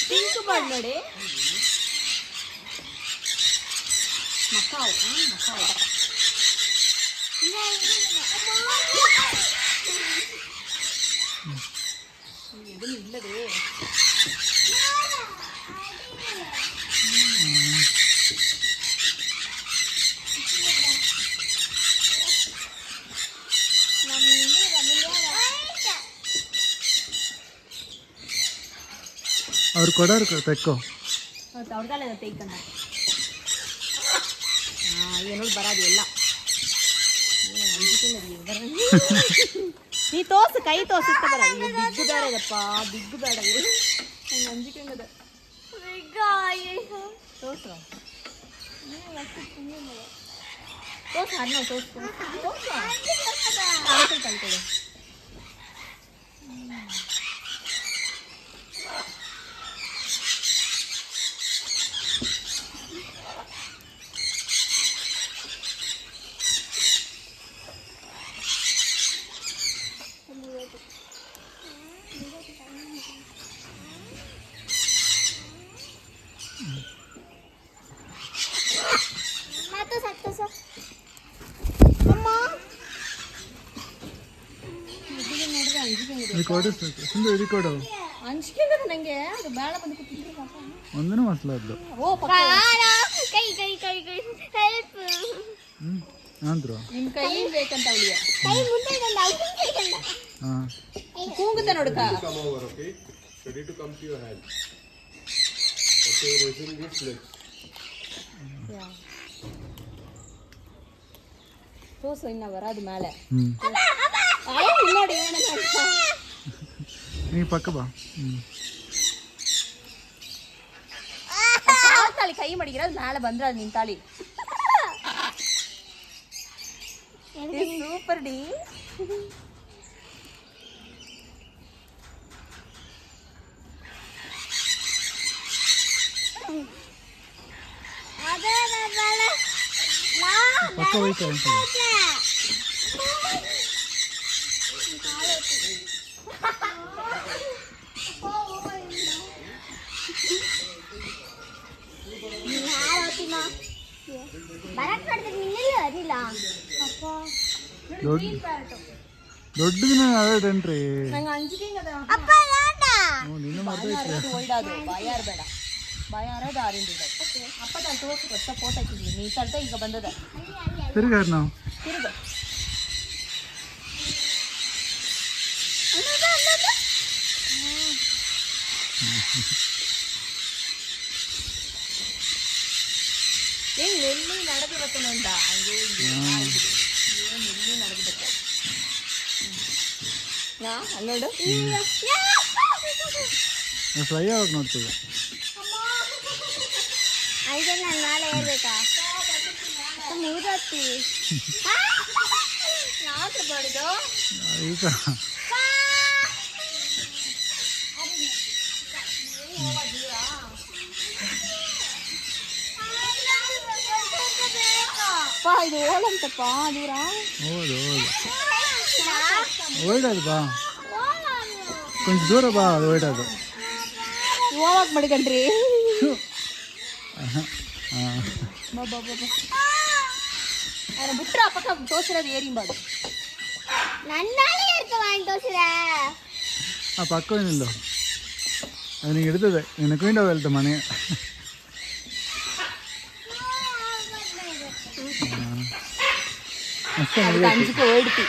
Pink bird ನೋಡಿ Macau ಇಲ್ಲದೆ ಅವ್ರು ಕೊಡೋರು ತೆಕ್ಕೋ ಅವ್ರದಲ್ಲ ತೆಯ್ಕಂಡ ಏನೋ ಬರೋದು ಎಲ್ಲ ನೀ ತೋರ್ಸು ಕೈ ತೋರ್ಸಿತ್ತ ಬರ ಬಿಗ್ಗು ಬೇಡ ಇದಪ್ಪ ಬಿಗ್ಗು ಬೇಡ ನಂಗೆ ಅಂಜಿಕೆಂಗದ ತೋರ್ಸು ತೋರ್ಸು ಅನ್ನ ತೋರ್ಸು ಕಲ್ಕೊಡು ಕೊಡು ಅಂಜಿಕೆ ನಂಗೆ ಅದು ಬೇಡ ಬಂದು ಕೂತಿದ್ರೆ ಒಂದೂ ಮಸ್ಲಾದ್ದು ಕೈ ಕೈ ಕೈ ಕೈ ಹೆಲ್ಪ್ ಅಂದ್ರು ನಿಮ್ ಕೈ ಬೇಕಂತ ಅವಳಿಯ ಕೈ ಮುಂದೆ ಇಲ್ಲ ಕೂಗುತ್ತ ನೋಡ್ಕ ready to come to your hand. Okay, raising these legs. ತೋರ್ಸು ಇನ್ನ ಬರೋದು ಮೇಲೆ ನೋಡಿ ನೀ ಪಕ್ಕ ಬಾ ತಾಳಿ ಕೈ ಮಡಿಗಿರೋದು ಮೇಲೆ ಬಂದ್ರೆ ಅದು ನಿನ್ ತಾಳಿ ಸೂಪರ್ ಡಿ ಪಕ್ಕ ಹೋಯ್ತು ದೊಡ್ಡ ದಿನ ಅದೇನ್ರಿ ನಂಗೆ ಅಂಜಿಕೆ ನಿನ್ನ ಒಯ್ಡಾದು ಬಾಯಾರು ಬೇಡ ಬಾಯಾರದು ಆರಿಂದ ಅಪ್ಪ ನಾನು ತೋರ್ಸು ಗೊತ್ತ ಫೋಟೋ ಹಾಕಿದ್ವಿ ನೀ ತರ್ತ ಈಗ ಬಂದದ ತಿರುಗಾರ ನಾವು ತಿರುಗು ಹೆಂಗ್ ಎಲ್ಲಿ ನಡೆದು ಬರ್ತೇನಂತ ಹಂಗೆ ಎಲ್ಲಿ ನಡೆದು ಬರ್ತ ನೋಡು ಫ್ರೈ ಯಾವಾಗ ನೋಡ್ತೀವಿ ಐದಲ್ಲ ನಾನು ನಾಳೆ ಹೇಳ್ಬೇಕಾ ಮೂರತ್ತಿ ಯಾಕೆ ಬಡಿದು ಈಗ ಇದು ಓಲಂತಪ್ಪ ದೂರ ಹೌದು ಓಡೋದು ಬಾ ಕೊಂಚ ದೂರ ಬಾ ಅದು ಓಡೋದು ಹೋಗಕ್ ಮಡ್ಕಂಡ್ರಿ ಬಿಟ್ರ ಪಕ್ಕ ತೋರ್ಸಿರೋದು ಏರಿಂಬಾದು ನನ್ನಾಳೆ ಇರ್ತವ ತೋರ್ಸಿರ ಆ ಪಕ್ಕ ನಿಲ್ಲು ಅದು ನಿಂಗೆ ಹಿಡಿತದೆ ನಿನ್ನ ಕುಂಡ వెళ్తా ಮನೆ ಅಂಜಿಕೆ ಓಡ್ತಿ